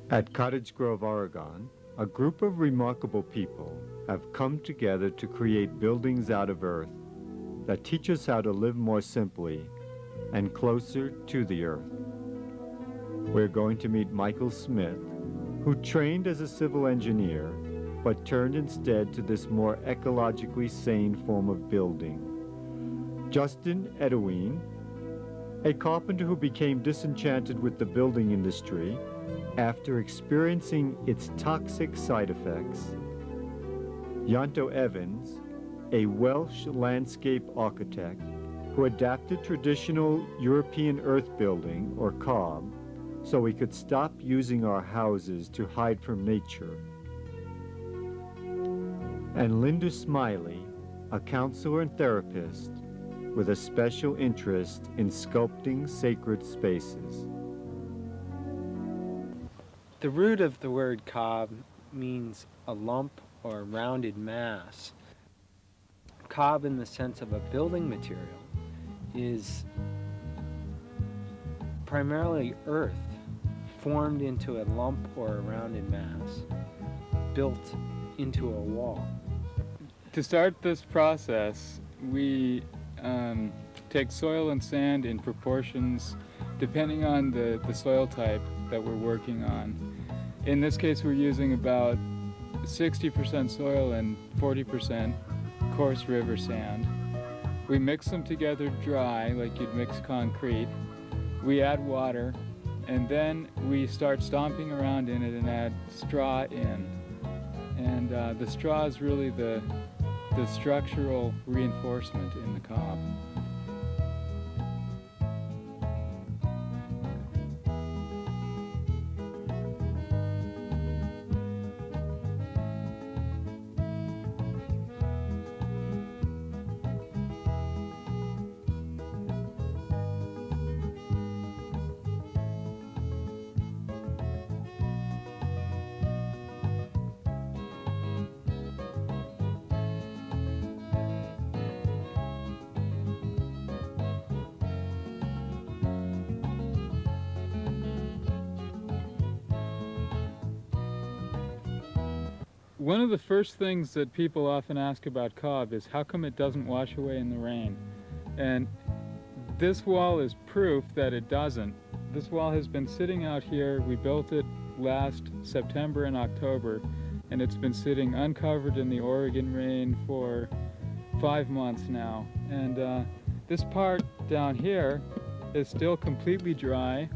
At Cottage Grove, Oregon, a group of remarkable people have come together to create buildings out of earth that teach us how to live more simply and closer to the earth. We're going to meet Michael Smith, who trained as a civil engineer, but turned instead to this more ecologically sane form of building. Justin Edwin, a carpenter who became disenchanted with the building industry after experiencing its toxic side effects. Yanto Evans, a Welsh landscape architect who adapted traditional European earth building, or cob, so we could stop using our houses to hide from nature. And Linda Smiley, a counselor and therapist with a special interest in sculpting sacred spaces. The root of the word cob means a lump or rounded mass. Cob, in the sense of a building material, is primarily earth formed into a lump or a rounded mass, built into a wall. To start this process, we take soil and sand in proportions depending on the soil type that we're working on. In this case, we're using about 60% soil and 40% coarse river sand. We mix them together dry, like you'd mix concrete. We add water, and then we start stomping around in it and add straw in. And the straw is really the structural reinforcement in the cob. One of the first things that people often ask about cob is how come it doesn't wash away in the rain? And this wall is proof that it doesn't. This wall has been sitting out here. We built it last September and October, and it's been sitting uncovered in the Oregon rain for 5 months now. And this part down here is still completely dry.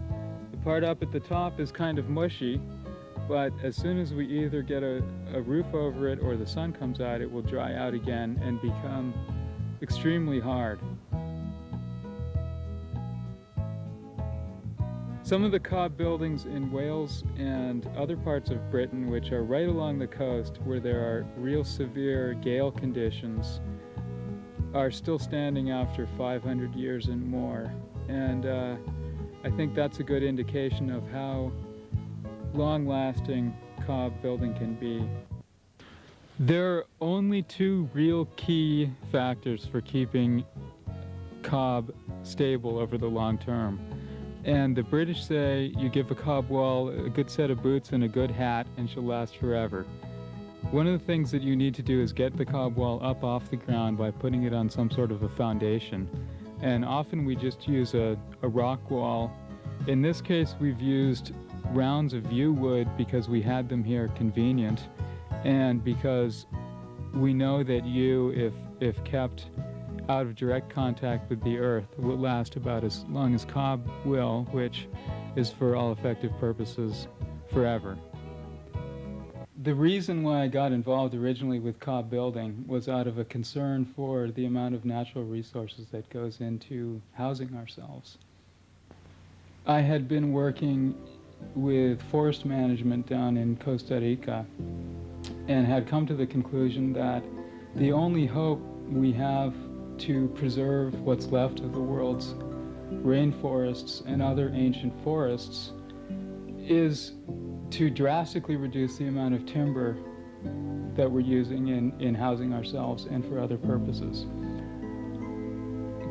The part up at the top is kind of mushy. But as soon as we either get a roof over it or the sun comes out, it will dry out again and become extremely hard. Some of the cob buildings in Wales and other parts of Britain, which are right along the coast where there are real severe gale conditions, are still standing after 500 years and more. And I think that's a good indication of how long-lasting cob building can be. There are only 2 real key factors for keeping cob stable over the long term. And the British say you give a cob wall a good set of boots and a good hat and she'll last forever. One of the things that you need to do is get the cob wall up off the ground by putting it on some sort of a foundation. And often we just use a rock wall. In this case, we've used rounds of yew wood because we had them here convenient, and because we know that yew, if kept out of direct contact with the earth, will last about as long as cob will, which is for all effective purposes forever. The reason why I got involved originally with cob building was out of a concern for the amount of natural resources that goes into housing ourselves. I had been working with forest management down in Costa Rica and had come to the conclusion that the only hope we have to preserve what's left of the world's rainforests and other ancient forests is to drastically reduce the amount of timber that we're using in housing ourselves and for other purposes.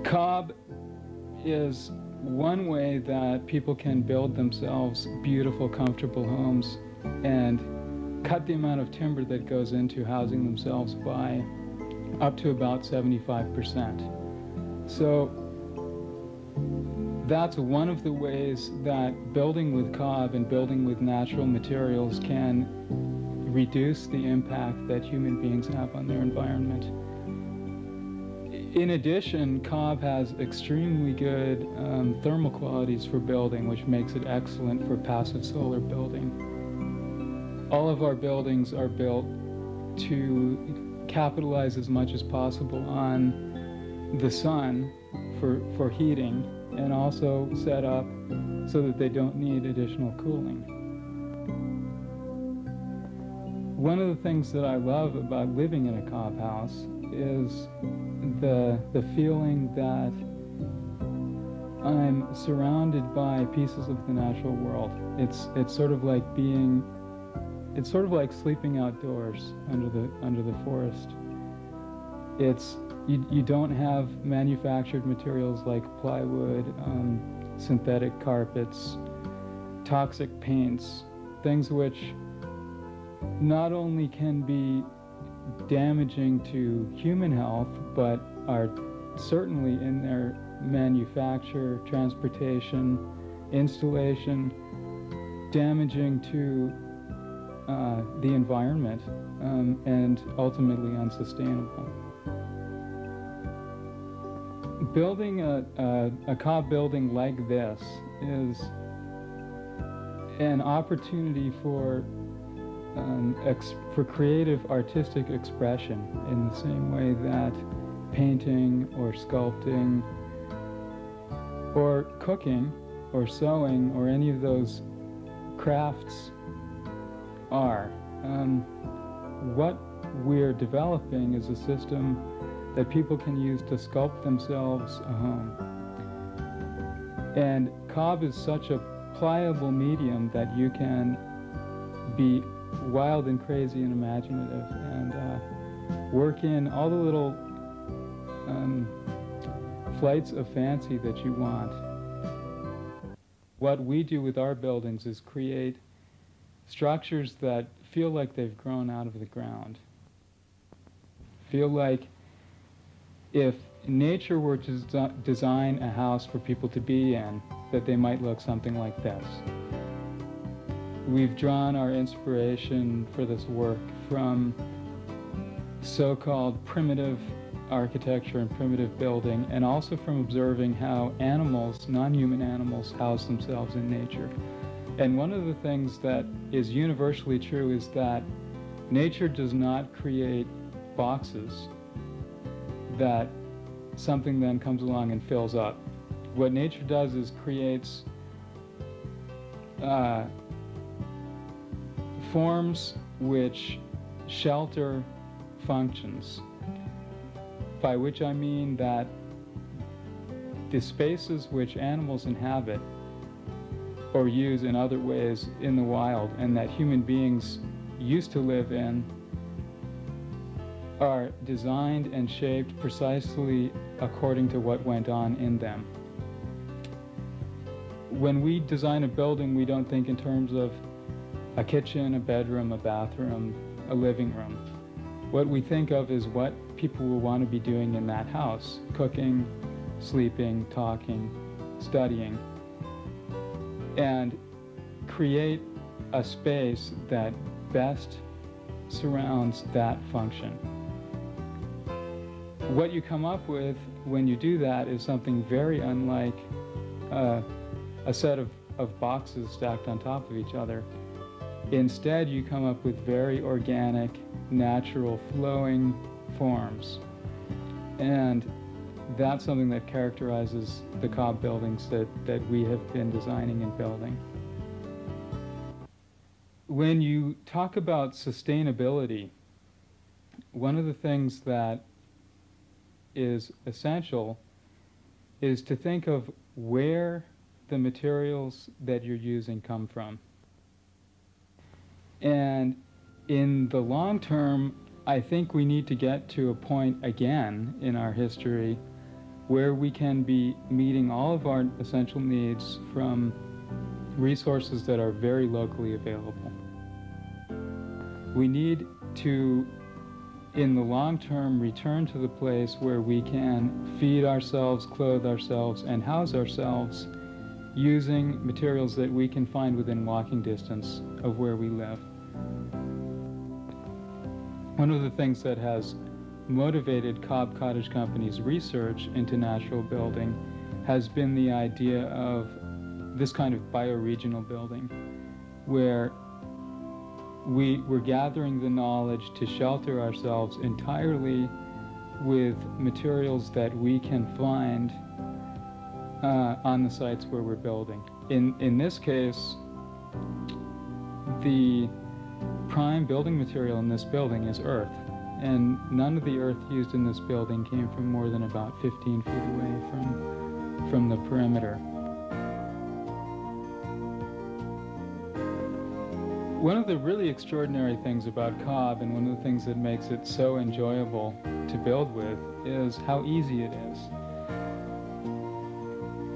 Cob is one way that people can build themselves beautiful, comfortable homes and cut the amount of timber that goes into housing themselves by up to about 75%. So that's one of the ways that building with cob and building with natural materials can reduce the impact that human beings have on their environment. In addition, cob has extremely good thermal qualities for building, which makes it excellent for passive solar building. All of our buildings are built to capitalize as much as possible on the sun for heating, and also set up so that they don't need additional cooling. One of the things that I love about living in a cob house is the feeling that I'm surrounded by pieces of the natural world. It's sort of like sleeping outdoors under the forest. You don't have manufactured materials like plywood, synthetic carpets, toxic paints, things which not only can be damaging to human health, but are certainly in their manufacture, transportation, installation, damaging to the environment, and ultimately unsustainable. Building a cob building like this is an opportunity for creative artistic expression, in the same way that painting or sculpting or cooking or sewing or any of those crafts are. What we're developing is a system that people can use to sculpt themselves a home. And cob is such a pliable medium that you can be wild and crazy and imaginative and work in all the little flights of fancy that you want. What we do with our buildings is create structures that feel like they've grown out of the ground. Feel like if nature were to design a house for people to be in, that they might look something like this. We've drawn our inspiration for this work from so-called primitive architecture and primitive building, and also from observing how animals, non-human animals, house themselves in nature. And one of the things that is universally true is that nature does not create boxes that something then comes along and fills up. What nature does is creates forms which shelter functions, by which I mean that the spaces which animals inhabit or use in other ways in the wild and that human beings used to live in are designed and shaped precisely according to what went on in them. When we design a building, we don't think in terms of a kitchen, a bedroom, a bathroom, a living room. What we think of is what people will want to be doing in that house: cooking, sleeping, talking, studying, and create a space that best surrounds that function. What you come up with when you do that is something very unlike a set of boxes stacked on top of each other. Instead, you come up with very organic, natural, flowing forms. And that's something that characterizes the cob buildings that we have been designing and building. When you talk about sustainability, one of the things that is essential is to think of where the materials that you're using come from. And in the long term, I think we need to get to a point again in our history where we can be meeting all of our essential needs from resources that are very locally available. We need to, in the long term, return to the place where we can feed ourselves, clothe ourselves, and house ourselves using materials that we can find within walking distance of where we live. One of the things that has motivated Cobb Cottage Company's research into natural building has been the idea of this kind of bioregional building, where we're gathering the knowledge to shelter ourselves entirely with materials that we can find on the sites where we're building. In this case, the prime building material in this building is earth, and none of the earth used in this building came from more than about 15 feet away from the perimeter. One of the really extraordinary things about Cobb, and one of the things that makes it so enjoyable to build with, is how easy it is.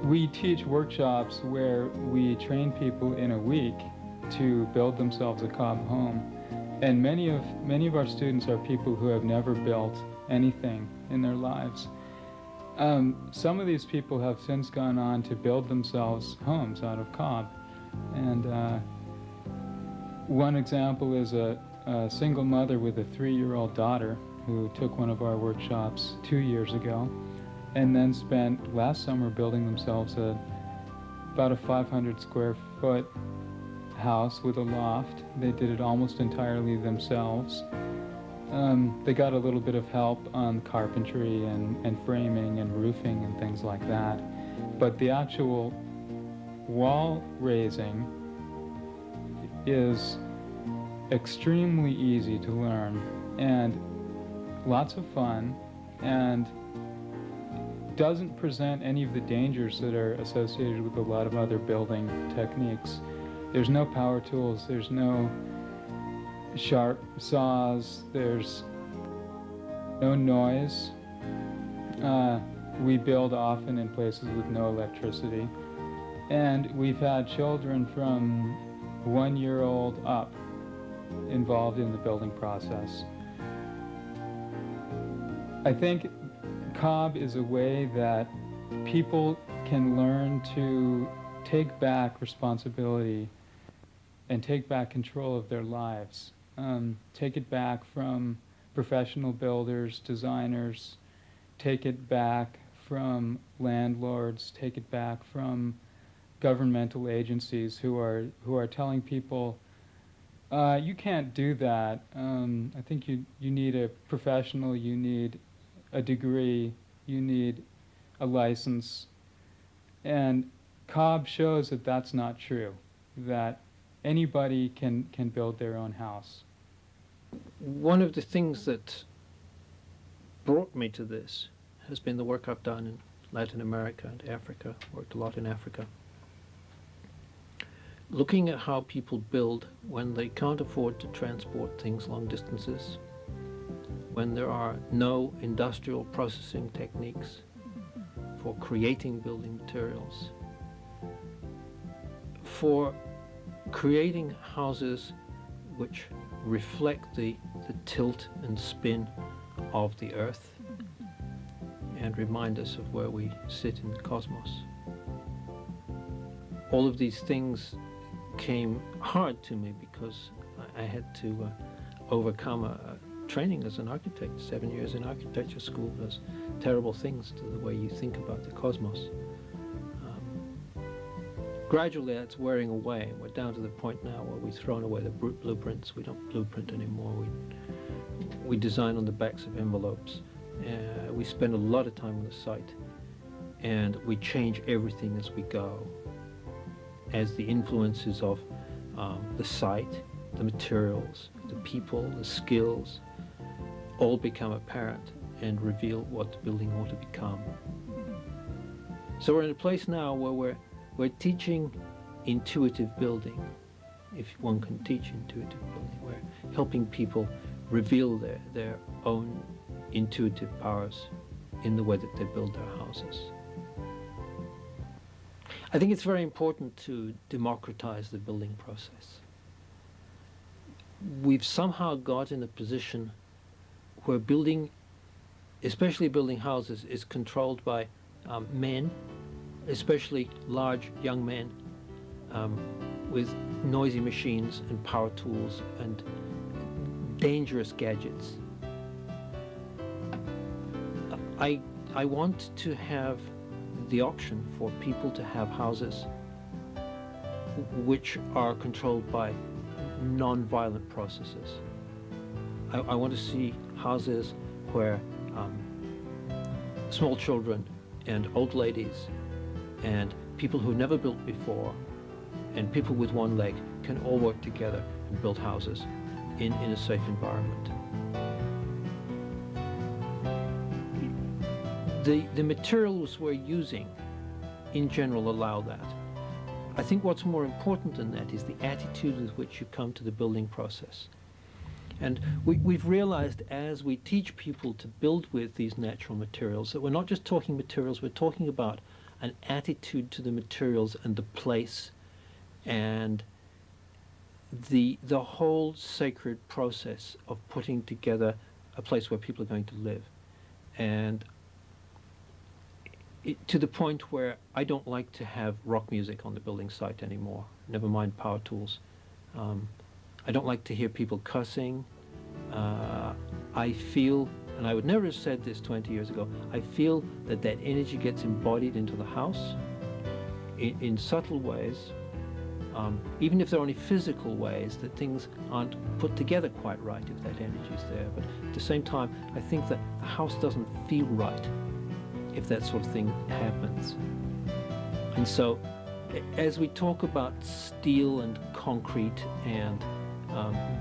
We teach workshops where we train people in a week to build themselves a Cobb home. And many of our students are people who have never built anything in their lives. Some of these people have since gone on to build themselves homes out of Cobb. And one example is a single mother with a 3-year-old daughter who took one of our workshops 2 years ago, and then spent last summer building themselves about a 500 square foot house with a loft. They did it almost entirely themselves. They got a little bit of help on carpentry and framing and roofing and things like that. But the actual wall raising is extremely easy to learn and lots of fun, and doesn't present any of the dangers that are associated with a lot of other building techniques. There's no power tools, there's no sharp saws, there's no noise. We build often in places with no electricity, and we've had children from 1-year-old up involved in the building process. I think Cobb is a way that people can learn to take back responsibility and take back control of their lives. Take it back from professional builders, designers, take it back from landlords, take it back from governmental agencies who are telling people, you can't do that. I think you need a professional, you need a degree, you need a license. And Cobb shows that that's not true, that anybody can build their own house. One of the things that brought me to this has been the work I've done in Latin America and Africa. Worked a lot in Africa. Looking at how people build when they can't afford to transport things long distances, when there are no industrial processing techniques for creating building materials, for creating houses which reflect the tilt and spin of the earth and remind us of where we sit in the cosmos. All of these things came hard to me because I had to overcome a training as an architect. 7 years in architecture school does terrible things to the way you think about the cosmos. Gradually that's wearing away. We're down to the point now where we've thrown away the blueprints. We don't blueprint anymore. We design on the backs of envelopes. We spend a lot of time on the site, and we change everything as we go, as the influences of the site, the materials, the people, the skills, all become apparent and reveal what the building ought to become. So we're in a place now where we're teaching intuitive building, if one can teach intuitive building. We're helping people reveal their own intuitive powers in the way that they build their houses. I think it's very important to democratize the building process. We've somehow got in a position where building, especially building houses, is controlled by men, especially large young men, with noisy machines and power tools and dangerous gadgets. I want to have the option for people to have houses which are controlled by non-violent processes. I want to see houses where small children and old ladies and people who never built before and people with one leg can all work together and build houses in a safe environment. The materials we're using in general allow that. I think what's more important than that is the attitude with which you come to the building process. And we've realized as we teach people to build with these natural materials that we're not just talking materials, we're talking about an attitude to the materials and the place and the whole sacred process of putting together a place where people are going to live. And to the point where I don't like to have rock music on the building site anymore, never mind power tools. I don't like to hear people cussing. I feel, and I would never have said this 20 years ago, I feel that that energy gets embodied into the house in subtle ways, even if they're only physical ways, that things aren't put together quite right if that energy is there. But at the same time, I think that the house doesn't feel right if that sort of thing happens. And so as we talk about steel and concrete and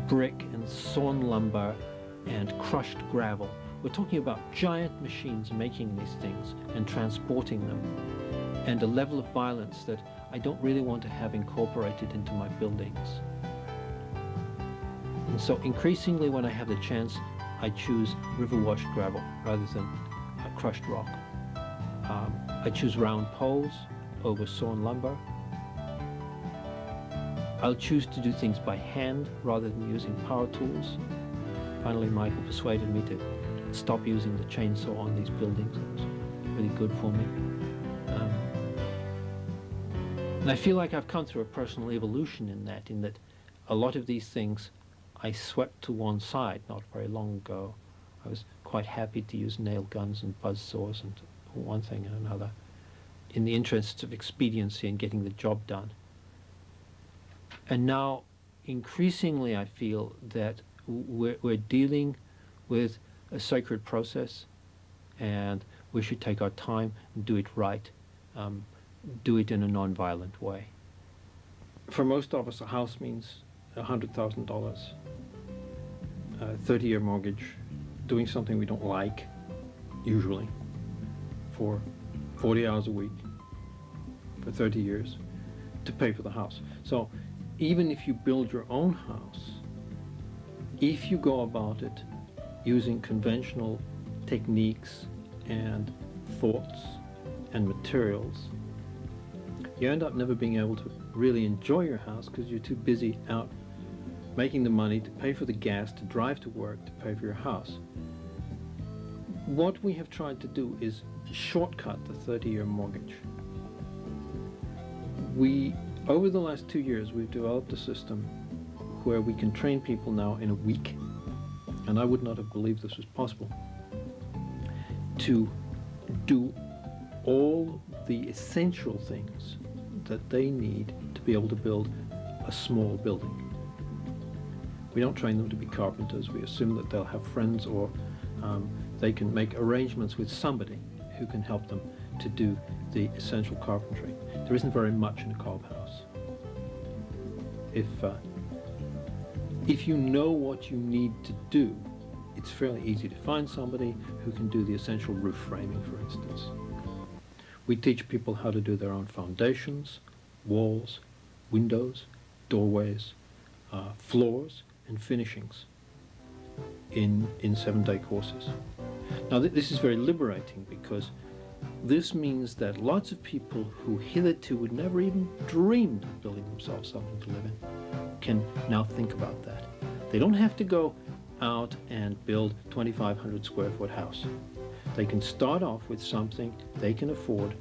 brick and sawn lumber and crushed gravel, we're talking about giant machines making these things and transporting them, and a level of violence that I don't really want to have incorporated into my buildings. And so increasingly when I have the chance, I choose river-washed gravel rather than crushed rock. I choose round poles over sawn lumber. I'll choose to do things by hand rather than using power tools. Finally, Michael persuaded me to stop using the chainsaw on these buildings. That was really good for me. And I feel like I've come through a personal evolution in that a lot of these things I swept to one side not very long ago. I was quite happy to use nail guns and buzz saws and one thing and another in the interests of expediency and getting the job done. And now, increasingly, I feel that we're dealing with a sacred process, and we should take our time and do it right, do it in a non-violent way. For most of us, a house means $100,000, a 30-year mortgage, doing something we don't like, usually, for 40 hours a week, for 30 years, to pay for the house. So even if you build your own house, if you go about it using conventional techniques and thoughts and materials, you end up never being able to really enjoy your house because you're too busy out making the money to pay for the gas, to drive to work, to pay for your house. What we have tried to do is shortcut the 30-year mortgage. Over the last 2 years, we've developed a system where we can train people now in a week, and I would not have believed this was possible, to do all the essential things that they need to be able to build a small building. We don't train them to be carpenters. We assume that they'll have friends or they can make arrangements with somebody who can help them to do the essential carpentry. There isn't very much in a cob house. If you know what you need to do, it's fairly easy to find somebody who can do the essential roof framing, for instance. We teach people how to do their own foundations, walls, windows, doorways, floors, and finishings in 7-day courses. Now this is very liberating, because this means that lots of people who hitherto would never even dreamed of building themselves something to live in can now think about that. They don't have to go out and build 2,500 square foot house. They can start off with something they can afford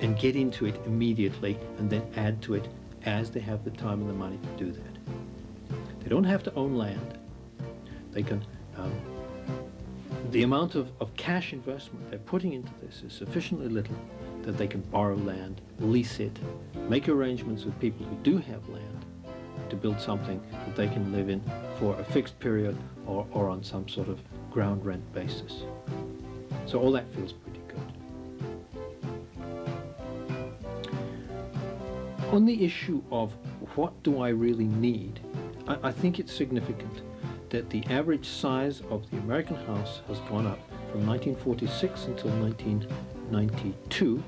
and get into it immediately, and then add to it as they have the time and the money to do that. They don't have to own land. They can, the amount of cash investment they're putting into this is sufficiently little that they can borrow land, lease it, make arrangements with people who do have land to build something that they can live in for a fixed period or on some sort of ground rent basis. So all that feels pretty good. On the issue of what do I really need, I think it's significant that the average size of the American house has gone up from 1946 until 1992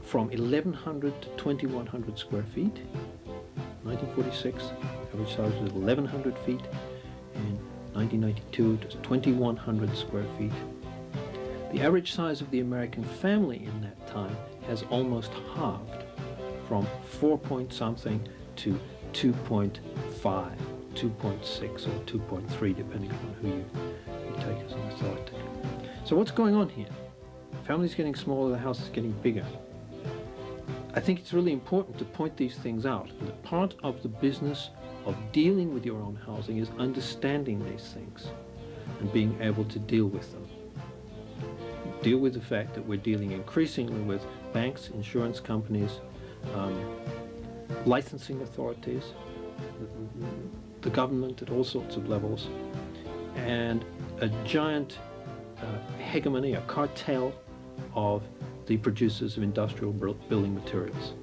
from 1,100 to 2,100 square feet. 1946, average size was 1,100 feet. In 1992, it was 2,100 square feet. The average size of the American family in that time has almost halved, from 4 point something to 2.5, 2.6, or 2.3, depending on who you take as an authority. So what's going on here? The family's getting smaller, the house is getting bigger. I think it's really important to point these things out. And part of the business of dealing with your own housing is understanding these things and being able to deal with them. Deal with the fact that we're dealing increasingly with banks, insurance companies, licensing authorities, the government at all sorts of levels, and a giant hegemony, a cartel of the producers of industrial building materials.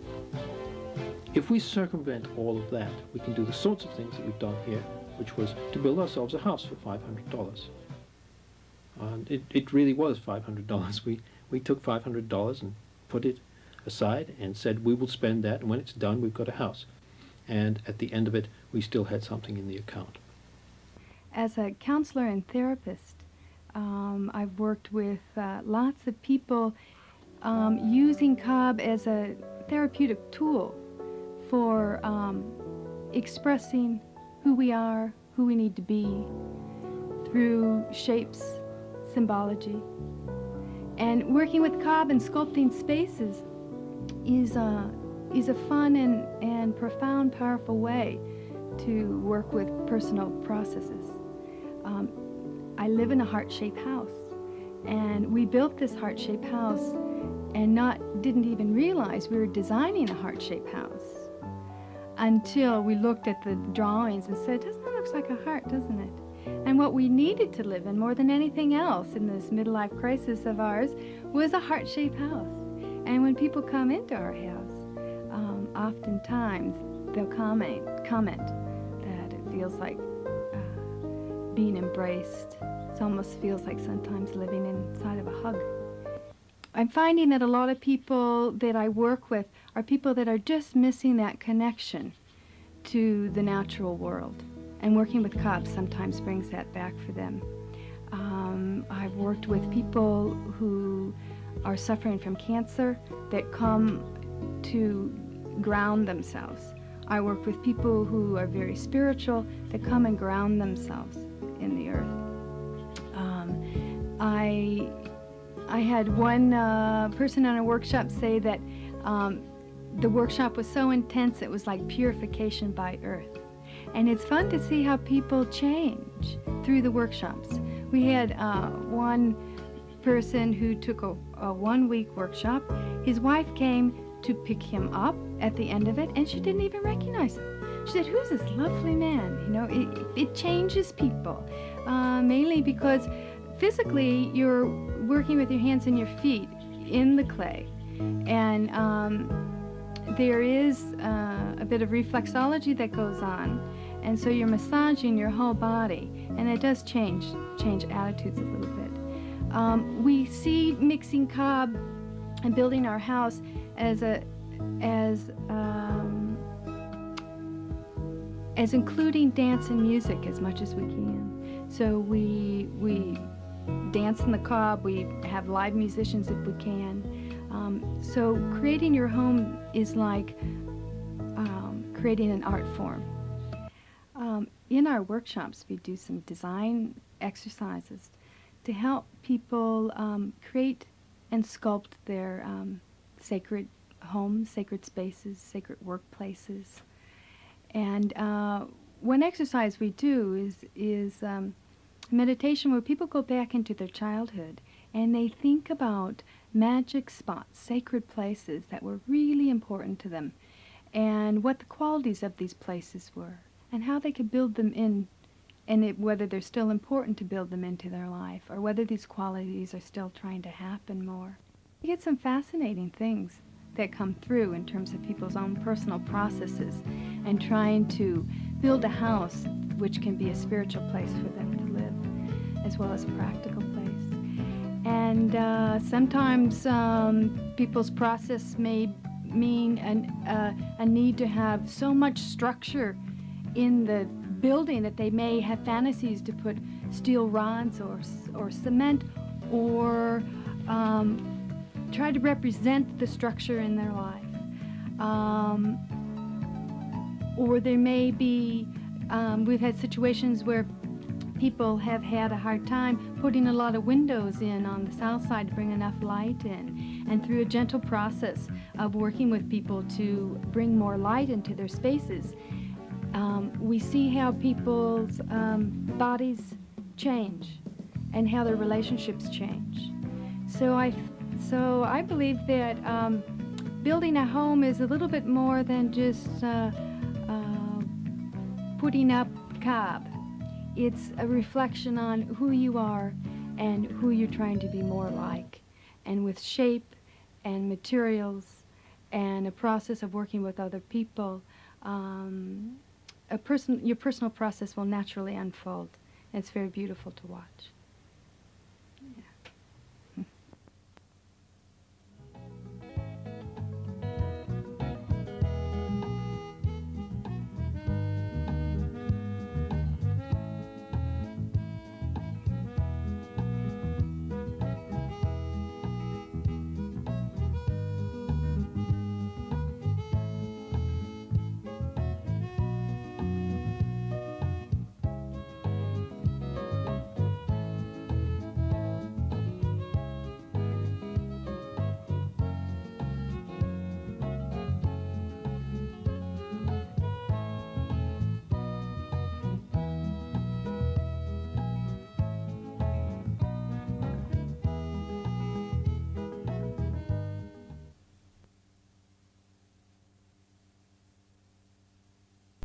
If we circumvent all of that, we can do the sorts of things that we've done here, which was to build ourselves a house for $500. And it really was $500. We took $500 and put it aside and said we will spend that, and when it's done we've got a house. And at the end of it we still had something in the account. As a counselor and therapist, I've worked with lots of people using cob as a therapeutic tool for expressing who we are, who we need to be, through shapes, symbology. And working with cob and sculpting spaces is a fun and profound, powerful way to work with personal processes. I live in a heart-shaped house, and we built this heart-shaped house and didn't even realize we were designing a heart-shaped house until we looked at the drawings and said, doesn't that look like a heart, doesn't it? And what we needed to live in more than anything else in this midlife crisis of ours was a heart-shaped house. And when people come into our house, oftentimes they'll comment that it feels like being embraced. It almost feels like sometimes living inside of a hug. I'm finding that a lot of people that I work with are people that are just missing that connection to the natural world. And working with cob sometimes brings that back for them. I've worked with people who are suffering from cancer that come to ground themselves. I work with people who are very spiritual that come and ground themselves in the earth. I had one person on a workshop say that the workshop was so intense it was like purification by earth. And it's fun to see how people change through the workshops. We had one person who took a 1-week workshop. His wife came to pick him up at the end of it, and she didn't even recognize him. She said, "Who's this lovely man?" You know, it changes people, mainly because physically you're working with your hands and your feet in the clay, and there is a bit of reflexology that goes on, and so you're massaging your whole body, and it does change attitudes a little bit. We see mixing cob and building our house as including dance and music as much as we can. So we dance in the cob. We have live musicians if we can. So creating your home is like creating an art form. In our workshops, we do some design exercises to help people create and sculpt their sacred homes, sacred spaces, sacred workplaces. And one exercise we do is meditation where people go back into their childhood and they think about magic spots, sacred places that were really important to them, and what the qualities of these places were, and how they could build them in, and whether they're still important to build them into their life, or whether these qualities are still trying to happen more. You get some fascinating things that come through in terms of people's own personal processes and trying to build a house which can be a spiritual place for them to live, as well as a practical place. And sometimes people's process may mean a need to have so much structure in the building that they may have fantasies to put steel rods or cement, or try to represent the structure in their life. Or there may be, we've had situations where people have had a hard time putting a lot of windows in on the south side to bring enough light in. And through a gentle process of working with people to bring more light into their spaces, we see how people's bodies change and how their relationships change. So I believe that building a home is a little bit more than just putting up cob. It's a reflection on who you are and who you're trying to be more like. And with shape and materials and a process of working with other people, your personal process will naturally unfold. And it's very beautiful to watch. Yeah.